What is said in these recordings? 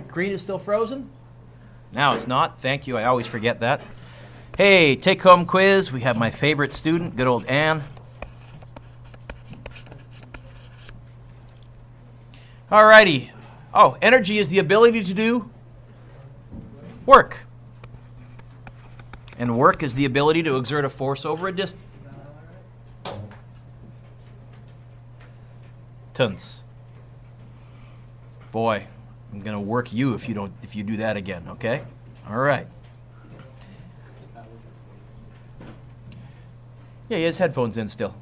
Green is still frozen? Now it's not. Thank you. I always forget that. Hey, take-home quiz. We have my favorite student, good old Anne. Alrighty. Oh, energy is the ability to do work. And work is the ability to exert a force over a distance. Boy, I'm gonna work you if you do that again, okay? All right. Yeah, he has headphones in still.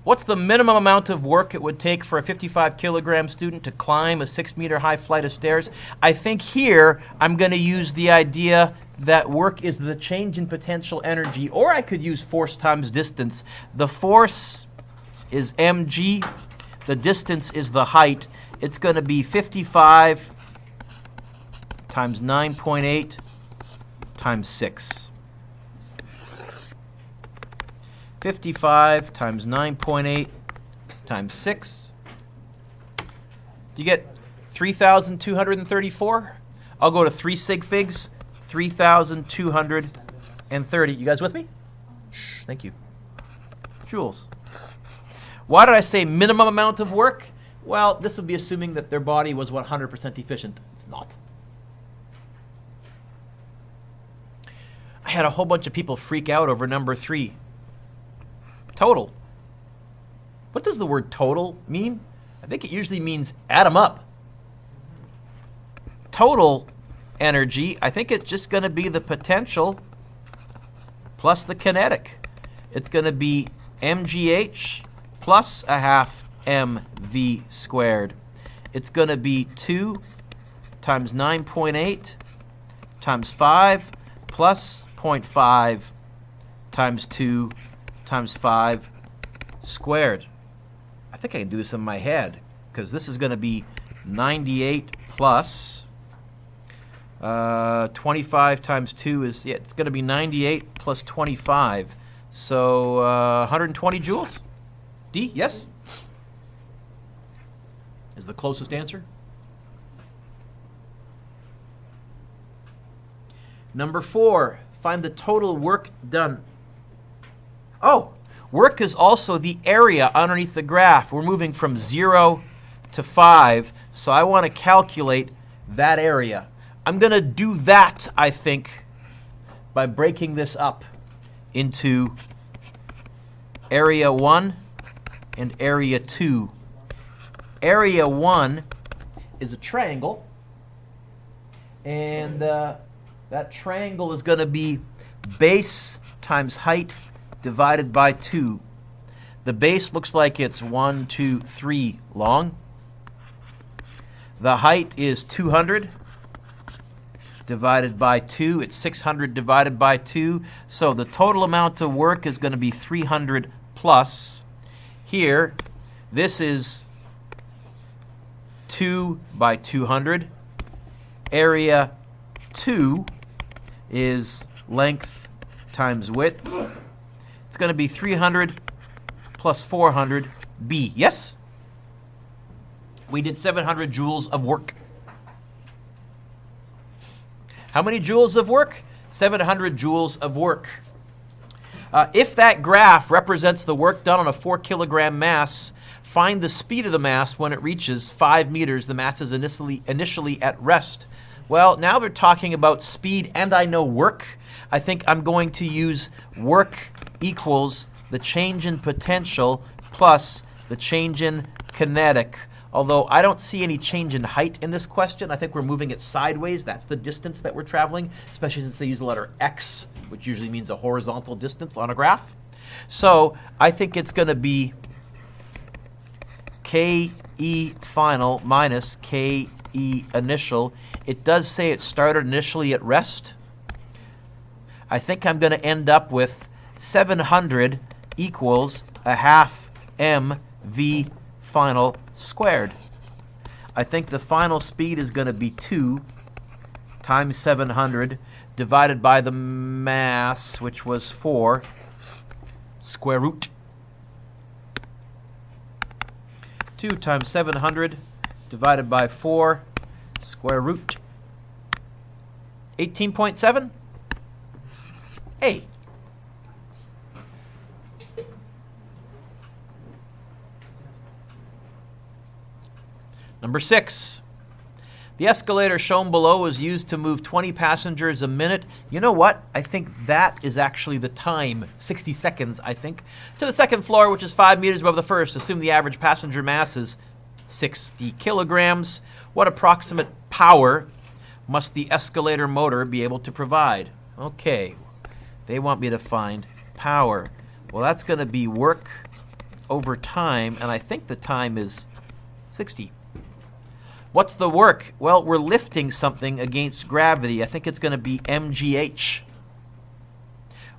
What's the minimum amount of work it would take for a 55-kilogram student to climb a 6-meter high flight of stairs? I think here I'm going to use the idea that work is the change in potential energy, or I could use force times distance. The force is mg, the distance is the height. It's going to be 55 times 9.8 times 6. 55 times 9.8 times 6. Do you get 3,234? I'll go to 3 sig figs, 3,230. You guys with me? Shh, thank you. Joules. Why did I say minimum amount of work? Well, this would be assuming that their body was 100% efficient. It's not. I had a whole bunch of people freak out over number 3. Total. What does the word total mean? I think it usually means add them up. Total energy, I think it's just going to be the potential plus the kinetic. It's going to be mgh plus a half mv squared. It's going to be 2 times 9.8 times 5 plus 0.5 times 2 times 5 squared. I think I can do this in my head, because this is going to be 98 plus 25 times 2 is, yeah, it's going to be 98 plus 25. So 120 joules? D, yes? Is the closest answer. Number 4, find the total work done. Oh, work is also the area underneath the graph. We're moving from 0 to 5, so I want to calculate that area. I'm going to do that, I think, by breaking this up into area 1 and area 2. Area 1 is a triangle, and that triangle is going to be base times height divided by 2. The base looks like it's 1, 2, 3 long. The height is 200 divided by 2. It's 600 divided by 2. So the total amount of work is going to be 300 plus. Here, this is 2 by 200. Area 2 is length times width. It's going to be 300 plus 400 B. Yes? We did 700 joules of work. How many joules of work? 700 joules of work. If that graph represents the work done on a 4-kilogram mass, find the speed of the mass when it reaches 5 meters. The mass is initially at rest. Well, now they're talking about speed, and I know work. I think I'm going to use work equals the change in potential plus the change in kinetic. Although I don't see any change in height in this question. I think we're moving it sideways. That's the distance that we're traveling, especially since they use the letter x, which usually means a horizontal distance on a graph. So I think it's going to be KE final minus KE initial. It does say it started initially at rest. I think I'm going to end up with 700 equals a half mv final squared. I think the final speed is going to be 2 times 700 divided by the mass, which was 4, square root. 2 times 700 divided by 4 square root 18.7. A. Number 6. The escalator shown below was used to move 20 passengers a minute. You know what? I think that is actually the time, 60 seconds, I think, to the second floor, which is 5 meters above the first. Assume the average passenger mass is 60 kilograms. What approximate power must the escalator motor be able to provide? Okay, they want me to find power. Well, that's going to be work over time, and I think the time is 60. What's the work? Well, we're lifting something against gravity. I think it's going to be mgh.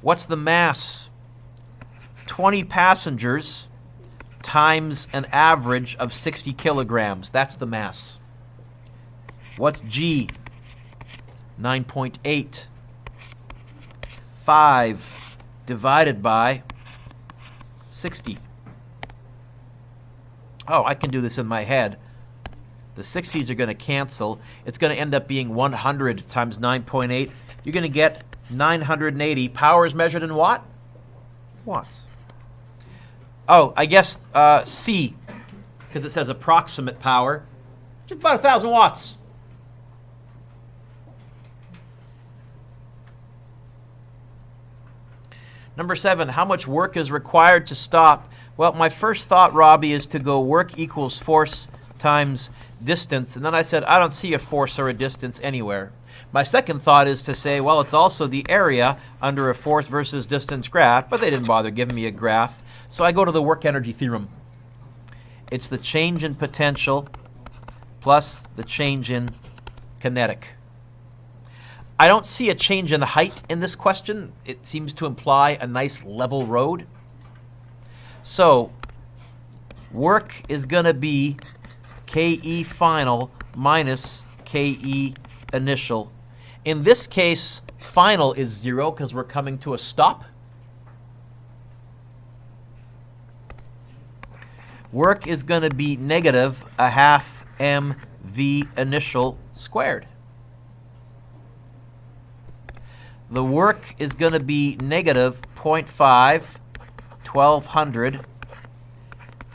What's the mass? 20 passengers times an average of 60 kilograms. That's the mass. What's g? 9.8. 5 divided by 60. Oh, I can do this in my head. The 60s are going to cancel. It's going to end up being 100 times 9.8. You're going to get 980. Power is measured in watt? Watts. Oh, I guess C, because it says approximate power. Just about 1,000 watts. Number 7, how much work is required to stop? Well, my first thought, Robbie, is to go work equals force times distance, and then I said, I don't see a force or a distance anywhere. My second thought is to say, well, it's also the area under a force versus distance graph, but they didn't bother giving me a graph, so I go to the work energy theorem. It's the change in potential plus the change in kinetic. I don't see a change in height in this question. It seems to imply a nice level road. So work is going to be KE final minus KE initial. In this case, final is 0 because we're coming to a stop. Work is going to be negative a half mv initial squared. The work is going to be negative 0.5, 1200,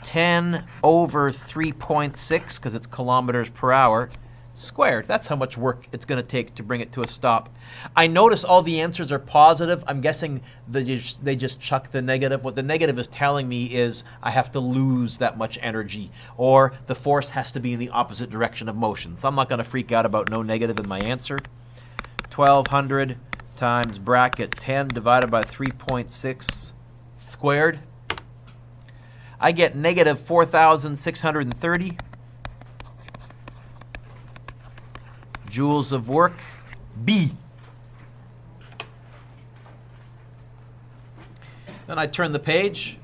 10 over 3.6, because it's kilometers per hour, squared. That's how much work it's going to take to bring it to a stop. I notice all the answers are positive. I'm guessing they just chuck the negative. What the negative is telling me is I have to lose that much energy, or the force has to be in the opposite direction of motion. So I'm not going to freak out about no negative in my answer. 1200 times bracket 10 divided by 3.6 squared. I get negative 4,630 joules of work. B. Then I turn the page.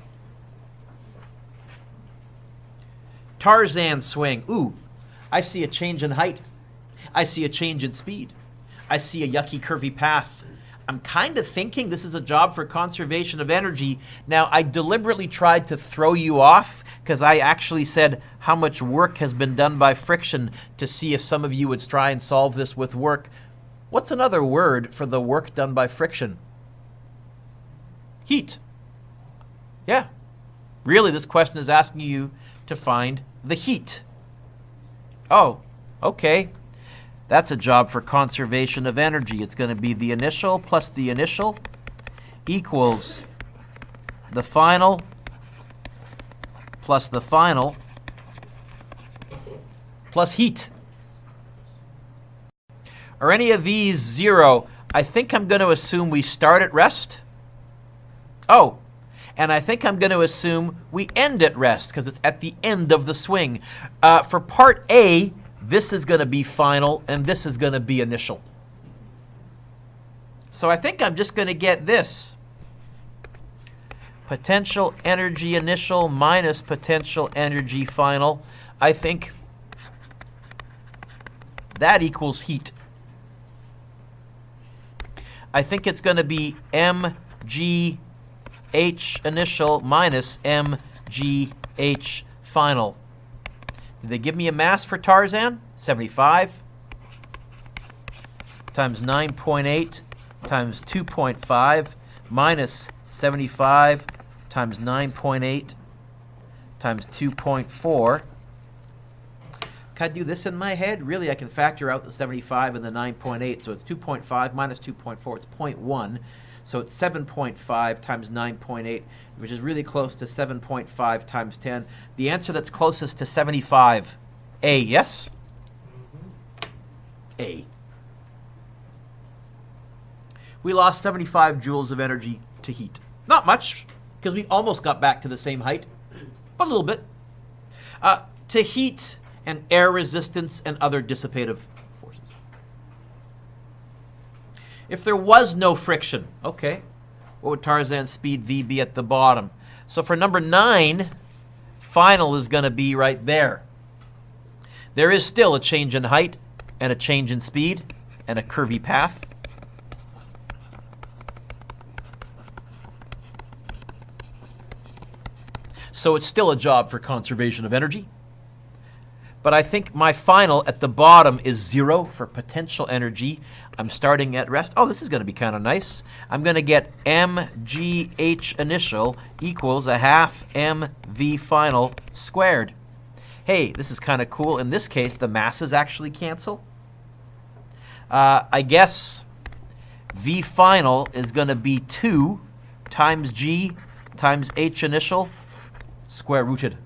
Tarzan swing. Ooh, I see a change in height. I see a change in speed. I see a yucky curvy path. I'm kind of thinking this is a job for conservation of energy. Now, I deliberately tried to throw you off because I actually said how much work has been done by friction to see if some of you would try and solve this with work. What's another word for the work done by friction? Heat. Yeah. Really, this question is asking you to find the heat. Oh, okay. That's a job for conservation of energy. It's going to be the initial plus the initial equals the final plus the final plus heat. Are any of these 0? I think I'm going to assume we start at rest. Oh, and I think I'm going to assume we end at rest because it's at the end of the swing. For part A, this is going to be final, and this is going to be initial. So I think I'm just going to get this. Potential energy initial minus potential energy final. I think that equals heat. I think it's going to be mgh initial minus mgh final. Did they give me a mass for Tarzan? 75 times 9.8 times 2.5 minus 75 times 9.8 times 2.4. Can I do this in my head? Really, I can factor out the 75 and the 9.8. So it's 2.5 minus 2.4. It's 0.1. So it's 7.5 times 9.8, which is really close to 7.5 times 10. The answer that's closest to 75, A, yes? A. We lost 75 joules of energy to heat. Not much, because we almost got back to the same height, but a little bit. To heat and air resistance and other dissipative forces. If there was no friction, okay, what would Tarzan's speed V be at the bottom? So for number 9, final is going to be right there. There is still a change in height and a change in speed and a curvy path. So it's still a job for conservation of energy. But I think my final at the bottom is 0 for potential energy. I'm starting at rest. Oh, this is going to be kind of nice. I'm going to get mgh initial equals a half mv final squared. Hey, this is kind of cool. In this case, the masses actually cancel. I guess v final is going to be 2 times g times h initial square rooted.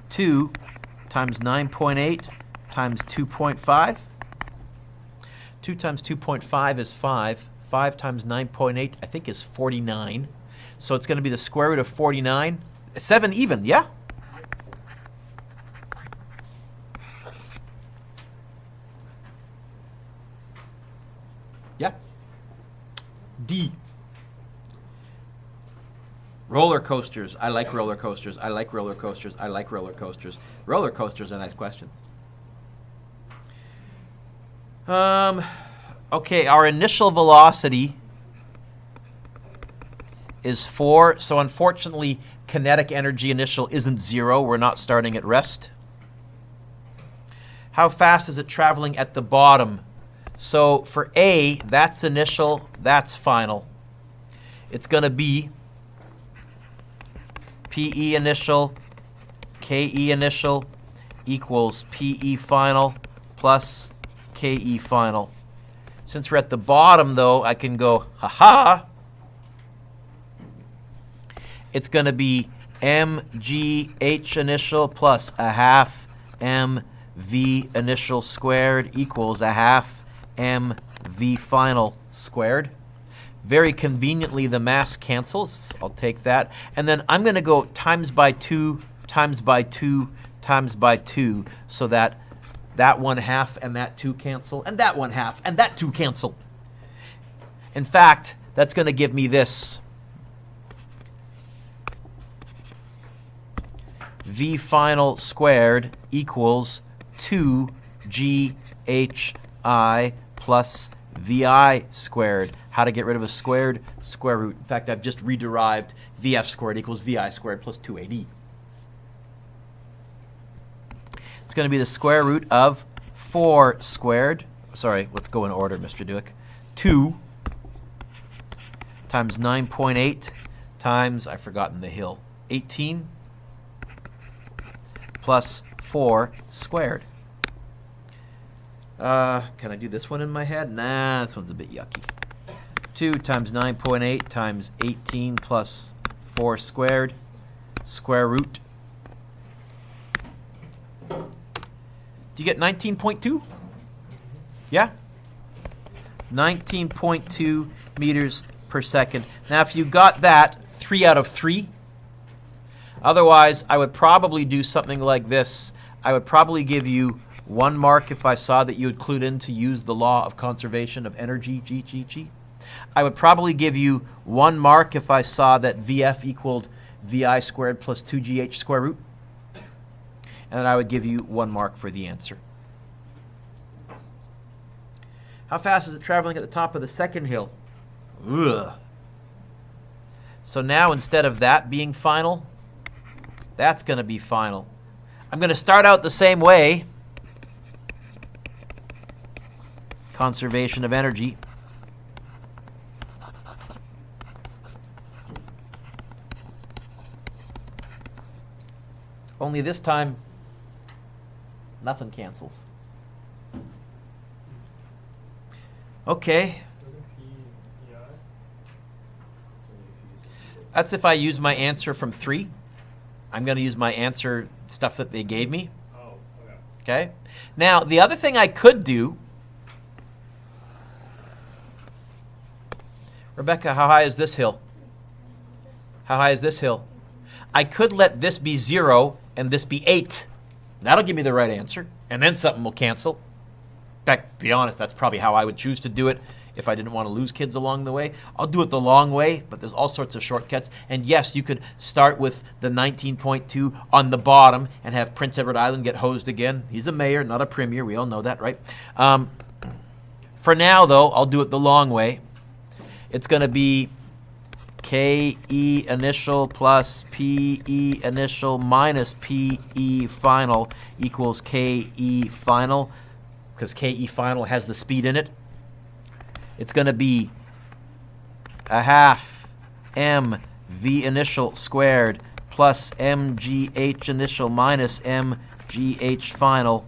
2 times 9.8 times 2.5. 2 times 2.5 is 5. 5 times 9.8 I think is 49. So it's going to be the square root of 49. 7 even, yeah? Yeah. D. Roller coasters. I like roller coasters. I like roller coasters. I like roller coasters. Roller coasters are nice questions. Okay, our initial velocity is 4. So unfortunately, kinetic energy initial isn't 0. We're not starting at rest. How fast is it traveling at the bottom? So for A, that's initial, that's final. It's going to be PE initial, KE initial equals PE final plus KE final. Since we're at the bottom, though, I can go, ha-ha. It's going to be mgh initial plus a half mv initial squared equals a half mv final squared. Very conveniently, the mass cancels. I'll take that. And then I'm going to go times by 2, times by 2, times by 2, so that that 1/2 and that 2 cancel, and that 1/2 and that 2 cancel. In fact, that's going to give me this. V final squared equals 2ghi plus vi squared. How to get rid of a squared? Square root. In fact, I've just rederived vf squared equals vi squared plus 2ad. It's going to be the square root of 4 squared. Sorry, let's go in order, Mr. Duick. 2 times 9.8 times, I've forgotten the hill, 18 plus 4 squared. Can I do this one in my head? Nah, this one's a bit yucky. 2 times 9.8 times 18 plus 4 squared, square root. Do you get 19.2? Yeah? 19.2 meters per second. Now, if you got that, 3 out of 3. Otherwise, I would probably do something like this. I would probably give you 1 mark if I saw that you had clued in to use the law of conservation of energy, G. I would probably give you 1 mark if I saw that VF equaled VI squared plus 2GH square root. And I would give you 1 mark for the answer. How fast is it traveling at the top of the second hill? Ugh. So now instead of that being final, That's going to be final. I'm going to start out the same way. Conservation of energy. Only this time, nothing cancels. Okay. That's if I use my answer from 3. I'm going to use my answer stuff that they gave me. Oh, okay. Okay. Now, the other thing I could do, Rebecca, how high is this hill? How high is this hill? I could let this be 0 and this be 8. That'll give me the right answer, and then something will cancel. In fact, to be honest, that's probably how I would choose to do it if I didn't want to lose kids along the way. I'll do it the long way, but there's all sorts of shortcuts. And yes, you could start with the 19.2 on the bottom and have Prince Edward Island get hosed again. He's a mayor, not a premier. We all know that, right? For now, though, I'll do it the long way. It's going to be KE initial plus PE initial minus PE final equals KE final, because KE final has the speed in it. It's going to be a half mv initial squared plus mgh initial minus mgh final.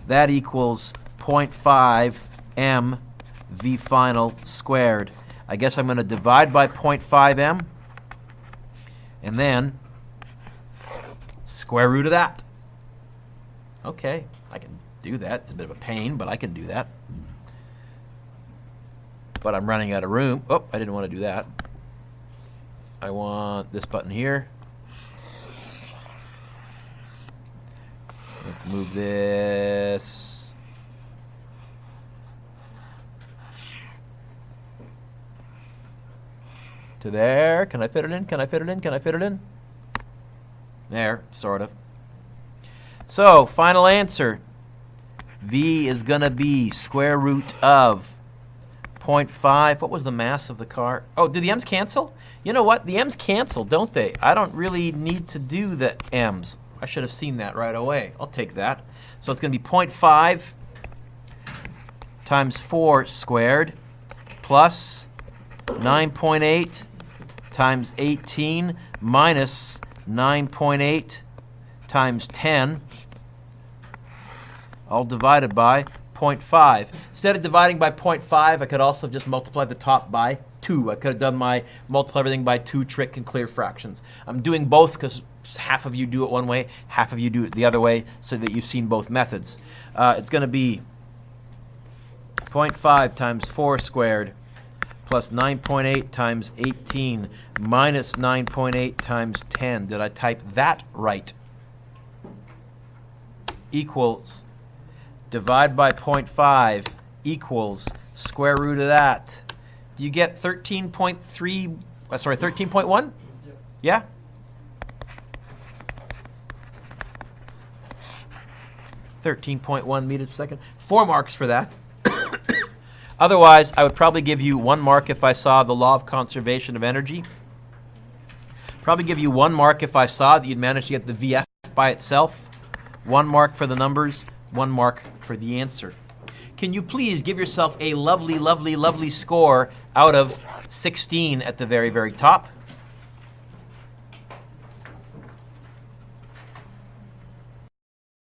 That equals 0.5 mv final squared. I guess I'm going to divide by 0.5 m and then square root of that. Okay, I can do that. It's a bit of a pain, but I can do that. But I'm running out of room. Oh, I didn't want to do that. I want this button here. Let's move this. To there. Can I fit it in? Can I fit it in? Can I fit it in? There, sort of. So, final answer. V is going to be square root of 0.5. What was the mass of the car? Oh, do the m's cancel? You know what? The m's cancel, don't they? I don't really need to do the m's. I should have seen that right away. I'll take that. So it's going to be 0.5 times 4 squared plus 9.8 times 18 minus 9.8 times 10, all divided by 0.5. Instead of dividing by 0.5, I could also just multiply the top by 2. I could have done my multiply everything by 2 trick and clear fractions. I'm doing both because half of you do it one way, half of you do it the other way, so that you've seen both methods. It's going to be 0.5 times 4 squared plus 9.8 times 18 minus 9.8 times 10. Did I type that right? Equals, divide by 0.5 equals square root of that. Do you get 13.3, sorry, 13.1? Yeah? .1 meters per second. 4 marks for that. Otherwise, I would probably give you 1 mark if I saw the law of conservation of energy. Probably give you 1 mark if I saw that you'd managed to get the VF by itself. 1 mark for the numbers, 1 mark for the answer. Can you please give yourself a lovely, lovely, lovely score out of 16 at the very, very top?